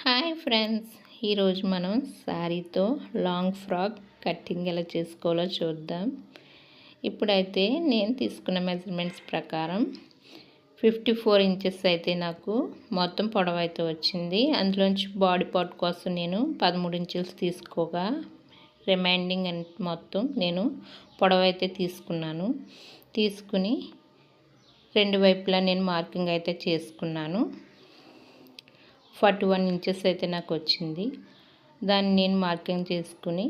Hi friends, ఈరోజు మనం శారీతో long frock cutting ఎలా చేసుకోవాలో చూద్దాం. ఇప్పుడైతే నేను తీసుకున్న మెజర్మెంట్స్ ప్రకారం 54 ఇంచెస్ అయితే నాకు మొత్తం పొడవు అయితే వచ్చింది. అందులోంచి బాడీ పార్ట్ కోసం నేను 13 ఇంచెస్ తీసుకోగా రిమైండింగ్ మొత్తం నేను పొడవు అయితే తీసుకున్నాను. తీసుకుని రెండు వైపులా నేను మార్కింగ్ అయితే చేసుకున్నాను. 41 ఇంచెస్ అయితే నాకు వచ్చింది. దాన్ని నేను మార్కింగ్ చేసుకుని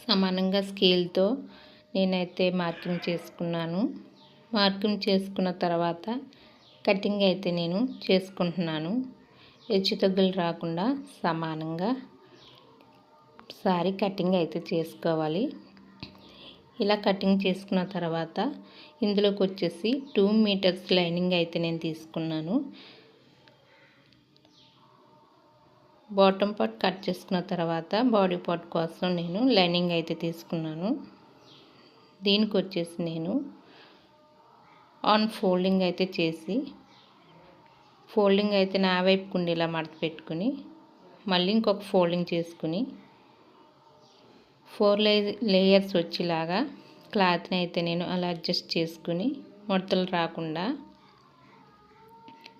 సమానంగా స్కేల్తో నేనైతే మార్కింగ్ చేసుకున్నాను. మార్కింగ్ చేసుకున్న తర్వాత కటింగ్ అయితే నేను చేసుకుంటున్నాను. హెచ్చుతగ్గులు రాకుండా సమానంగా సారీ కటింగ్ అయితే చేసుకోవాలి. ఇలా కటింగ్ చేసుకున్న తర్వాత ఇందులోకి వచ్చేసి 2 మీటర్స్ లైనింగ్ అయితే నేను తీసుకున్నాను. బాటమ్ పార్ట్ కట్ చేసుకున్న తర్వాత బాడీ పార్ట్ కోసం నేను లైనింగ్ అయితే తీసుకున్నాను. దీనికి వచ్చేసి నేను ఫోల్డింగ్ అయితే చేసి ఫోల్డింగ్ అయితే నా వైపు కుండీలా మడత పెట్టుకుని మళ్ళీ ఇంకొక ఫోల్డింగ్ చేసుకుని 4 లేయర్స్ వచ్చేలాగా క్లాత్ని అయితే నేను అలా అడ్జస్ట్ చేసుకుని ముడతలు రాకుండా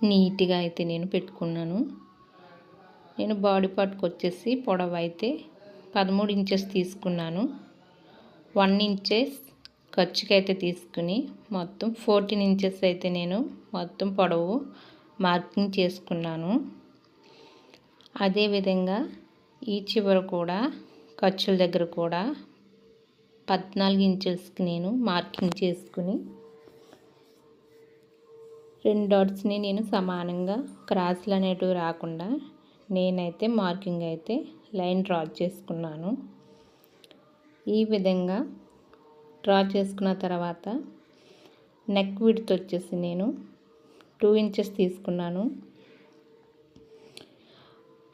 నీట్గా అయితే నేను పెట్టుకున్నాను. నేను బాడీ పార్ట్కి వచ్చేసి పొడవు అయితే 13 ఇంచెస్ తీసుకున్నాను. 1 ఇంచెస్ ఖర్చుకైతే తీసుకుని మొత్తం 14 ఇంచెస్ అయితే నేను మొత్తం పొడవు మార్కింగ్ చేసుకున్నాను. అదేవిధంగా ఈ చివర కూడా ఖర్చుల దగ్గర కూడా 14 ఇంచెస్కి నేను మార్కింగ్ చేసుకుని 2 డాట్స్ని నేను సమానంగా క్రాస్లు అనేటివి రాకుండా నేనైతే మార్కింగ్ అయితే లైన్ డ్రా చేసుకున్నాను. ఈ విధంగా డ్రా చేసుకున్న తర్వాత నెక్ విడ్త్ వచ్చేసి నేను 2 ఇంచెస్ తీసుకున్నాను.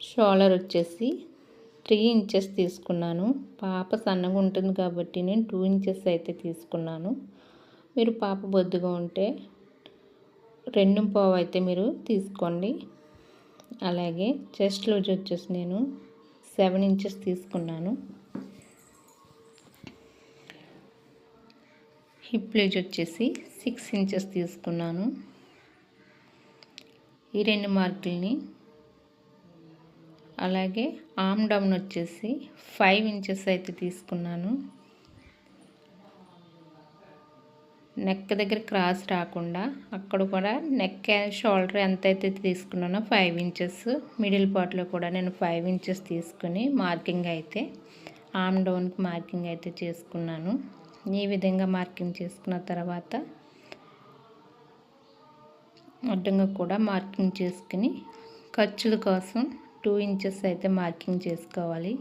షోల్డర్ వచ్చేసి 3 ఇంచెస్ తీసుకున్నాను. పాప సన్నగా ఉంటుంది కాబట్టి నేను 2 ఇంచెస్ అయితే తీసుకున్నాను. మీరు పాప బొద్దుగా ఉంటే 2.5 అయితే మీరు తీసుకోండి. అలాగే చెస్ట్ లూజ్ వచ్చేసి నేను 7 ఇంచెస్ తీసుకున్నాను. హిప్ లూజ్ వచ్చేసి 6 ఇంచెస్ తీసుకున్నాను. ఈ 2 మార్కుల్ని అలాగే ఆర్మ్ డౌన్ వచ్చేసి 5 ఇంచెస్ అయితే తీసుకున్నాను. నెక్ దగ్గర క్రాస్ రాకుండా అక్కడ కూడా నెక్ షోల్డర్ ఎంత అయితే తీసుకున్నానో 5 ఇంచెస్ మిడిల్ పార్ట్లో కూడా నేను 5 ఇంచెస్ తీసుకుని మార్కింగ్ అయితే ఆర్మ్ డౌన్కి మార్కింగ్ అయితే చేసుకున్నాను. ఈ విధంగా మార్కింగ్ చేసుకున్న తర్వాత అడ్డంగా కూడా మార్కింగ్ చేసుకుని ఖర్చుల కోసం 2 ఇంచెస్ అయితే మార్కింగ్ చేసుకోవాలి.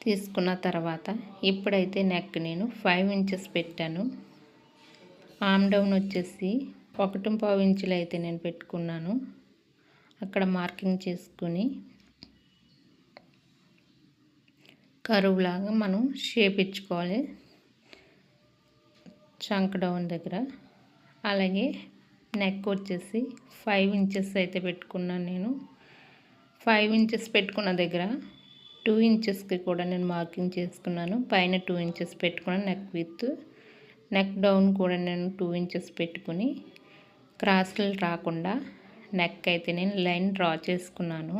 తీసుకున్న తర్వాత ఇప్పుడైతే నెక్ నేను 5 ఇంచెస్ పెట్టాను. ఆర్మ్ డౌన్ వచ్చేసి 1.5 ఇంచులు అయితే నేను పెట్టుకున్నాను. అక్కడ మార్కింగ్ చేసుకుని కర్వ్ లాగా మనం షేప్ ఇచ్చుకోవాలి చంక్ డౌన్ దగ్గర. అలాగే నెక్ వచ్చేసి 5 ఇంచెస్ అయితే పెట్టుకున్నాను. నేను 5 ఇంచెస్ పెట్టుకున్న దగ్గర 2 ఇంచెస్కి కూడా నేను మార్కింగ్ చేసుకున్నాను. పైన 2 ఇంచెస్ పెట్టుకున్నాను నెక్ విత్. నెక్ డౌన్ కూడా నేను 2 ఇంచెస్ పెట్టుకుని క్రాస్లు రాకుండా నెక్ అయితే నేను లైన్ డ్రా చేసుకున్నాను.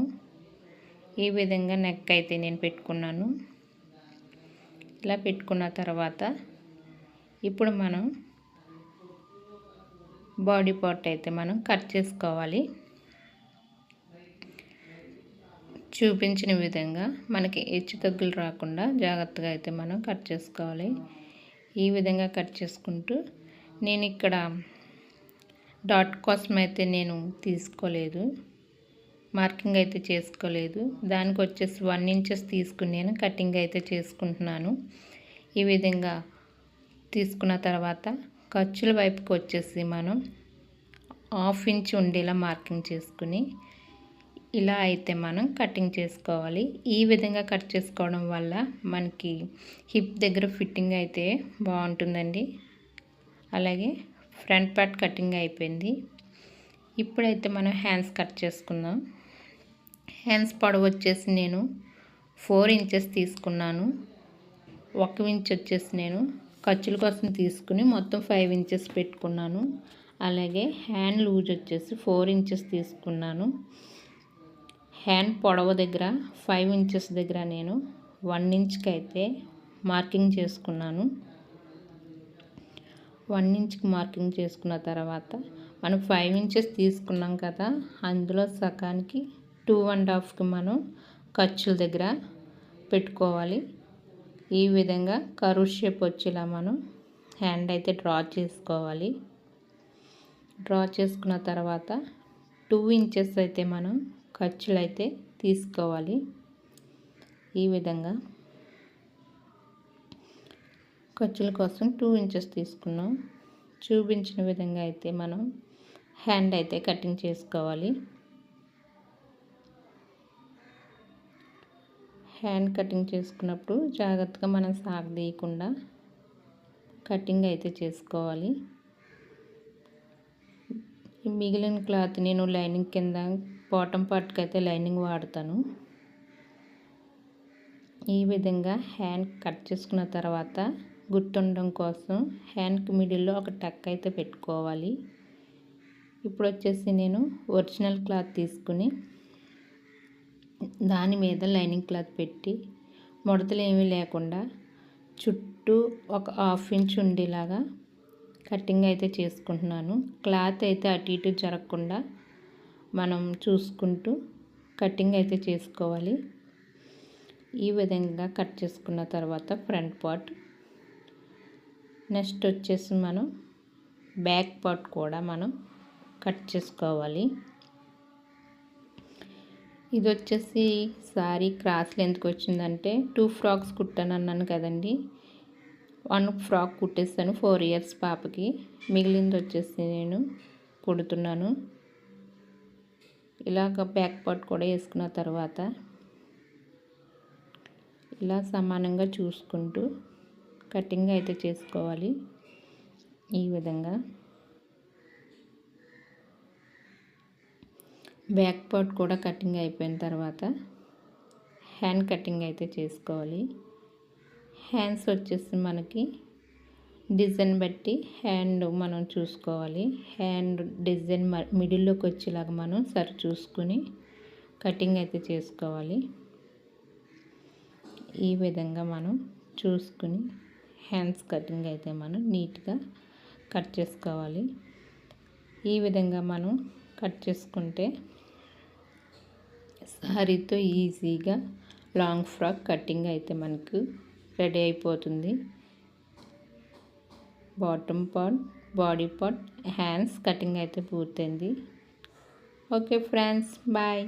ఈ విధంగా నెక్ అయితే నేను పెట్టుకున్నాను. ఇలా పెట్టుకున్న తర్వాత ఇప్పుడు మనం బాడీ పార్ట్ అయితే మనం కట్ చేసుకోవాలి. చూపించిన విధంగా మనకి హెచ్చు తగ్గులు రాకుండా జాగ్రత్తగా అయితే మనం కట్ చేసుకోవాలి. ఈ విధంగా కట్ చేసుకుంటూ నేను ఇక్కడ డాట్ కోసం అయితే నేను తీసుకోలేదు, మార్కింగ్ అయితే చేసుకోలేదు. దానికి వచ్చేసి 1 ఇంచెస్ తీసుకుని నేను కటింగ్ అయితే చేసుకుంటున్నాను. ఈ విధంగా తీసుకున్న తర్వాత ఖర్చుల వైపుకి వచ్చేసి మనం 1/2 ఇంచ్ ఉండేలా మార్కింగ్ చేసుకుని ఇలా అయితే మనం కటింగ్ చేసుకోవాలి. ఈ విధంగా కట్ చేసుకోవడం వల్ల మనకి హిప్ దగ్గర ఫిట్టింగ్ అయితే బాగుంటుందండి. అలాగే ఫ్రంట్ పార్ట్ కటింగ్ అయిపోయింది. ఇప్పుడైతే మనం హ్యాండ్స్ కట్ చేసుకుందాం. హ్యాండ్స్ పొడవు వచ్చేసి నేను 4 ఇంచెస్ తీసుకున్నాను. 1 ఇంచ్ వచ్చేసి నేను ఖర్చుల కోసం తీసుకుని మొత్తం 5 ఇంచెస్ పెట్టుకున్నాను. అలాగే హ్యాండ్ లూజ్ వచ్చేసి 4 ఇంచెస్ తీసుకున్నాను. హ్యాండ్ పొడవు దగ్గర 5 ఇంచెస్ దగ్గర నేను 1 ఇంచ్కి అయితే మార్కింగ్ చేసుకున్నాను. 1 ఇంచ్కి మార్కింగ్ చేసుకున్న తర్వాత మనం 5 ఇంచెస్ తీసుకున్నాం కదా, అందులో సగానికి 2.5కి మనం ఖర్చుల దగ్గర పెట్టుకోవాలి. ఈ విధంగా కర్వ్ షేప్ వచ్చేలా మనం హ్యాండ్ అయితే డ్రా చేసుకోవాలి. డ్రా చేసుకున్న తర్వాత 2 ఇంచెస్ అయితే మనం ఖర్చులు అయితే తీసుకోవాలి. ఈ విధంగా ఖర్చుల కోసం 2 ఇంచెస్ తీసుకున్నాం. చూపించిన విధంగా అయితే మనం హ్యాండ్ అయితే కటింగ్ చేసుకోవాలి. హ్యాండ్ కటింగ్ చేసుకున్నప్పుడు జాగ్రత్తగా మనం సాగదీయకుండా కటింగ్ అయితే చేసుకోవాలి. మిగిలిన క్లాత్ నేను లైనింగ్ కింద బాటమ్ పార్ట్కి అయితే లైనింగ్ వాడతాను. ఈ విధంగా హ్యాండ్ కట్ చేసుకున్న తర్వాత గుర్తుండడం కోసం హ్యాండ్కి మిడిల్లో ఒక టక్ అయితే పెట్టుకోవాలి. ఇప్పుడు వచ్చేసి నేను ఒరిజినల్ క్లాత్ తీసుకుని దాని మీద లైనింగ్ క్లాత్ పెట్టి ముడతలు ఏమీ లేకుండా చుట్టూ ఒక 1/2 ఇంచ్ ఉండేలాగా కటింగ్ అయితే చేసుకుంటున్నాను. క్లాత్ అయితే అటు ఇటు జరగకుండా మనం చూసుకుంటూ కటింగ్ అయితే చేసుకోవాలి. ఈ విధంగా కట్ చేసుకున్న తర్వాత ఫ్రంట్ పార్ట్, నెక్స్ట్ వచ్చేసి మనం బ్యాక్ పార్ట్ కూడా మనం కట్ చేసుకోవాలి. ఇది వచ్చేసి సారీ క్రాస్ లెంత్కి వచ్చిందంటే 2 ఫ్రాక్స్ కుట్టాను అన్నాను కదండి. 1 ఫ్రాక్ కుట్టేస్తాను 4 ఇయర్స్ పాపకి. మిగిలింది వచ్చేసి నేను కుడుతున్నాను. ఇలాగ బ్యాక్ పార్ట్ కూడా వేసుకున్న తర్వాత ఇలా సమానంగా చూసుకుంటూ కటింగ్ అయితే చేసుకోవాలి. ఈ విధంగా బ్యాక్ పార్ట్ కూడా కటింగ్ అయిపోయిన తర్వాత హ్యాండ్ కటింగ్ అయితే చేసుకోవాలి. హ్యాండ్స్ వచ్చేసి మనకి డిజైన్ బట్టి హ్యాండ్ మనం చూసుకోవాలి. హ్యాండ్ డిజైన్ మిడిల్లోకి వచ్చేలాగా మనం సరి చూసుకుని కటింగ్ అయితే చేసుకోవాలి. ఈ విధంగా మనం చూసుకుని హ్యాండ్స్ కటింగ్ అయితే మనం నీట్గా కట్ చేసుకోవాలి. ఈ విధంగా మనం కట్ చేసుకుంటే సారీతో ఈజీగా లాంగ్ ఫ్రాక్ కటింగ్ అయితే మనకు రెడీ అయిపోతుంది. Bottom part, body part, hands cutting అయితే పూర్తయింది. Okay friends, bye.